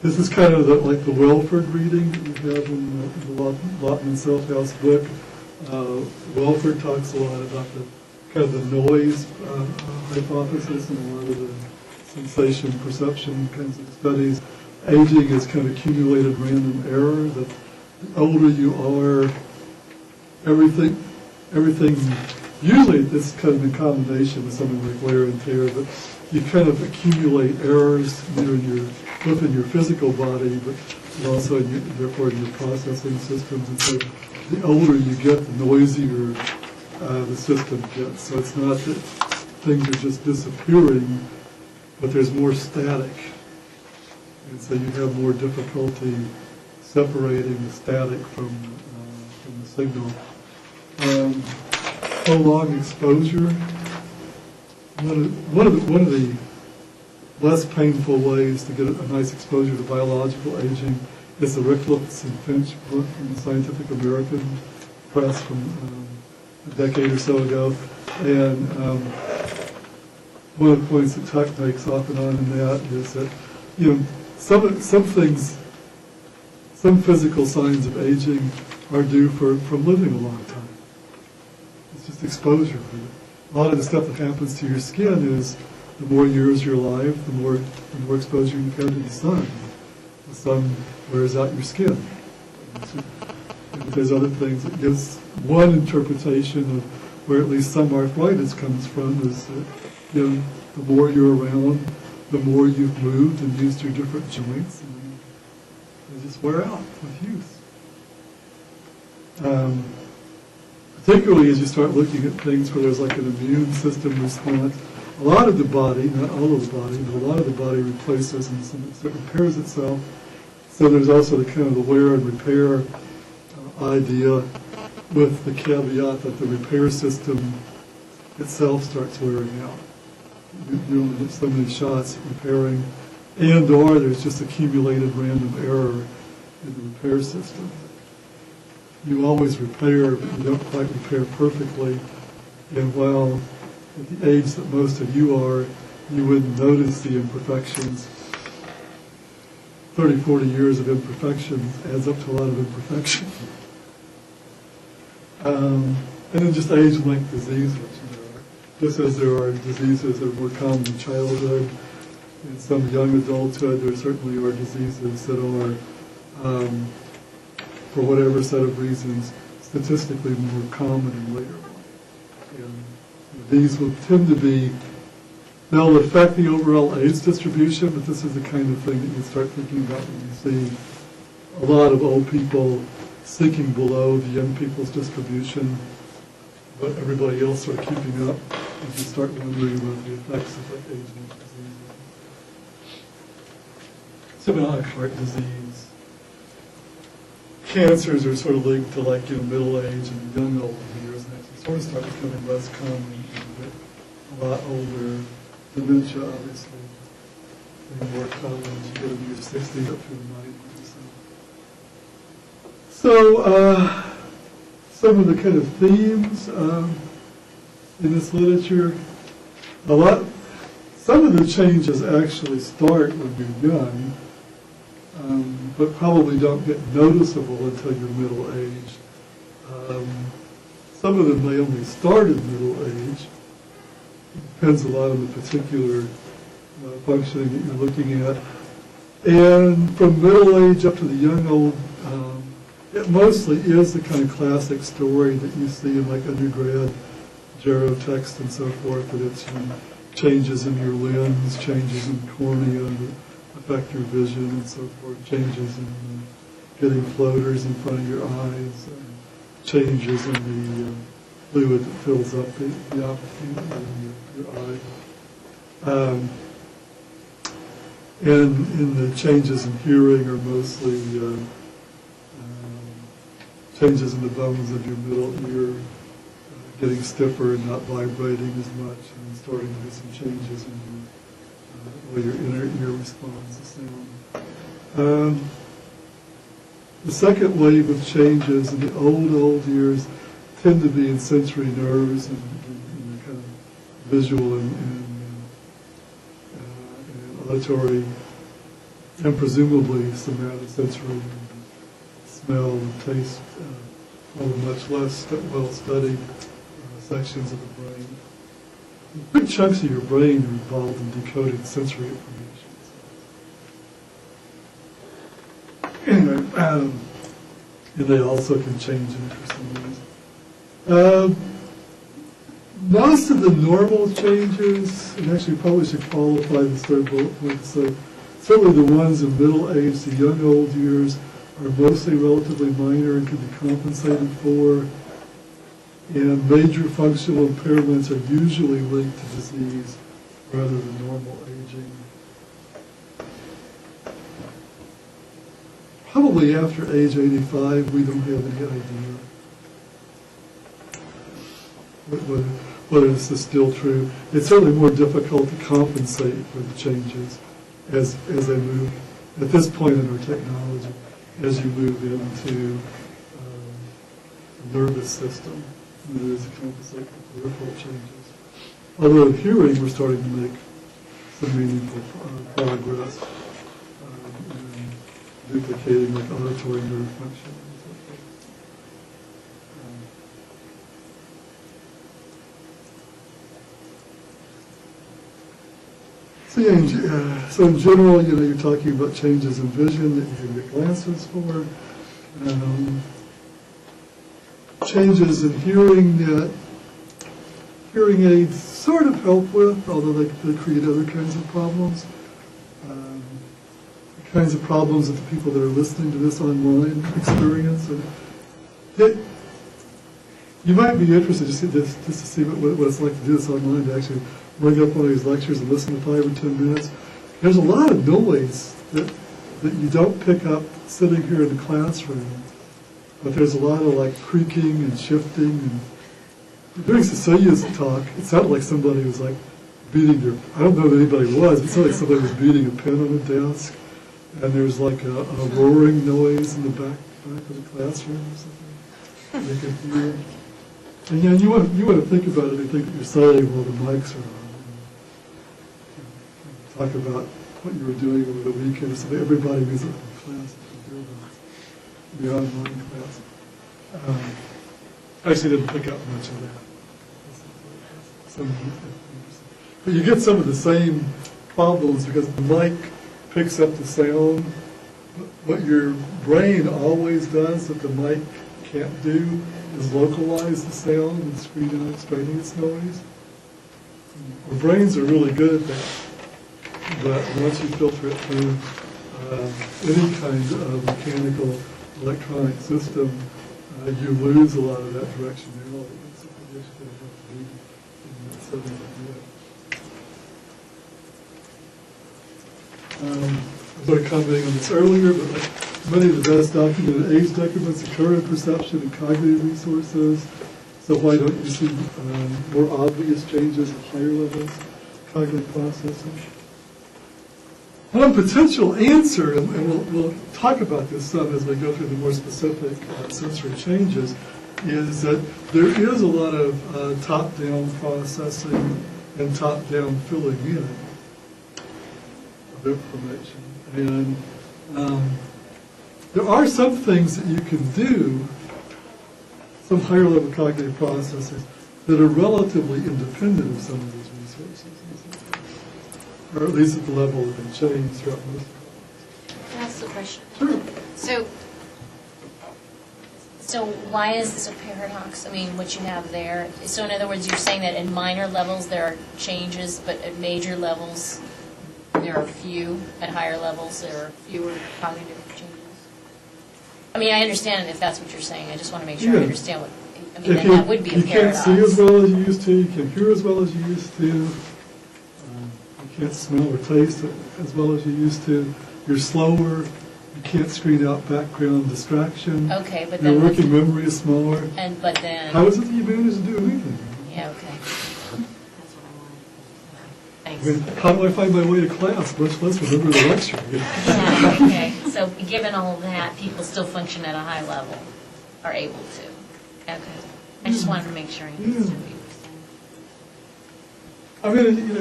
This is kind of like the Welford reading that you have in the Lotman Self-House book. Welford talks a lot about the kind of the noise hypothesis and a lot of the sensation perception kinds of studies. Aging is kind of accumulated random error. That the older you are, everything. Usually, it's kind of in combination with something like wear and tear, but you kind of accumulate errors, both in your physical body, but also therefore in your processing systems. And so, the older you get, the noisier the system gets. So it's not that things are just disappearing, but there's more static. And so you have more difficulty separating the static from the signal. Prolonged exposure. One of the less painful ways to get a nice exposure to biological aging is the Ricklefs and Finch book from the Scientific American Press from a decade or so ago. And one of the points that Tuck makes off and on in that is that, some things, some physical signs of aging are due from living a long time. It's just exposure. A lot of the stuff that happens to your skin is the more years you're alive, the more exposure you've had to the sun. The sun wears out your skin. And there's other things. It gives one interpretation of where at least some arthritis comes from is that, the more you're around, the more you've moved and used your different joints, and they just wear out with use. Particularly as you start looking at things where there's like an immune system response, a lot of the body, not all of the body, but a lot of the body replaces and some extent repairs itself. So there's also the kind of the wear and repair idea, with the caveat that the repair system itself starts wearing out. You only get so many shots at repairing, and or there's just accumulated random error in the repair system. You always repair, but you don't quite repair perfectly. And while at the age that most of you are, you wouldn't notice the imperfections, 30, 40 years of imperfection adds up to a lot of imperfection. And then just age-linked diseases. Just as there are diseases that are more common in childhood, in some young adulthood, there certainly are diseases that are, for whatever set of reasons, statistically more common in later life. And these will tend to be, they'll affect the overall age distribution, but this is the kind of thing that you start thinking about when you see a lot of old people sinking below the young people's distribution, but everybody else sort of keeping up, and you start wondering about the effects of like age-linked diseases. Something like heart disease. Cancers are sort of linked to like middle age and young old years, and they sort of start becoming less common as you get a lot older. Dementia, obviously, being more common as you get into your 60s up through the 90s. So some of the kind of themes in this literature, some of the changes actually start when you're young, but probably don't get noticeable until you're middle aged. Some of them may only start in middle age. It depends a lot on the particular functioning that you're looking at. And from middle age up to the young old, it mostly is the kind of classic story that you see in like undergrad gerotext and so forth, that it's changes in your lens, changes in cornea that affect your vision and so forth, changes in getting floaters in front of your eyes, changes in the fluid that fills up the optic in your eye. And in the changes in hearing are mostly changes in the bones of your middle ear, getting stiffer and not vibrating as much, and starting to do some changes in the way your inner ear responds to sound. The second wave of changes in the old years tend to be in sensory nerves and kind of visual and auditory and presumably somatosensory and smell and taste, all the much less well-studied sections of the brain. Big chunks of your brain are involved in decoding sensory information. Anyway, and they also can change in interesting ways. Most of the normal changes, and actually probably should qualify this third bullet point to say, certainly the ones in middle age to young old years are mostly relatively minor and can be compensated for, and major functional impairments are usually linked to disease rather than normal aging. Probably after age 85, we don't have any idea whether this is still true. It's certainly more difficult to compensate for the changes as they move, at this point in our technology, as you move into the nervous system. There is a compensate for peripheral changes. Although in hearing, we're starting to make some meaningful progress in duplicating like auditory nerve function. So in general, you're talking about changes in vision that you can get glasses for. Changes in hearing that hearing aids sort of help with, although they create other kinds of problems. The kinds of problems that the people that are listening to this online experience. And you might be interested just to see what it's like to do this online, to actually bring up one of these lectures and listen to 5 or 10 minutes. There's a lot of noise that you don't pick up sitting here in the classroom. But there's a lot of like creaking and shifting. And during Cecilia's talk, it sounded like somebody was like beating their, I don't know who anybody was, it sounded like somebody was beating a pen on a desk. And there's like a roaring noise in the back of the classroom or something. You can hear it. And you want to think about anything that you're saying while the mics are on. Talk about what you were doing over the weekend or something. Everybody who's in class can hear that. The online class. I actually didn't pick up much of that. But you get some of the same problems because the mic picks up the sound. What your brain always does that the mic can't do is localize the sound and screen out extraneous noise. Our brains are really good at that. But once you filter it through any kind of mechanical electronic system, you lose a lot of that directionality. So you actually have to be in that setting to do it. I was commenting on this earlier, but like many of the best documented age decrements occur in perception and cognitive resources. So why don't you see more obvious changes at higher levels of cognitive processing? One potential answer, and we'll talk about this some as we go through the more specific sensory changes, is that there is a lot of top-down processing and top-down filling in of information. And there are some things that you can do, some higher-level cognitive processors, that are relatively independent of some of these resources. Or at least at the level that they change throughout most of the class. Can I ask a question? Sure. So why is this a paradox? I mean, what you have there. So in other words, you're saying that in minor levels there are changes, but at major levels there are few. At higher levels there are fewer cognitive changes. I mean, I understand if that's what you're saying. I just want to make sure I understand what. I mean, that would be a paradox. You can't see as well as you used to. You can't hear as well as you used to. You can't smell or taste as well as you used to. You're slower. You can't screen out background distraction. Okay, but then your working memory is smaller. But then how is it that you manage to do anything? Yeah. Okay. That's what I wanted. Thanks. I mean, how do I find my way to class? Much less remember the lecture. Yeah. Okay. So given all that, people still function at a high level, are able to. Okay. I just wanted to make sure I understood what you were saying. I mean,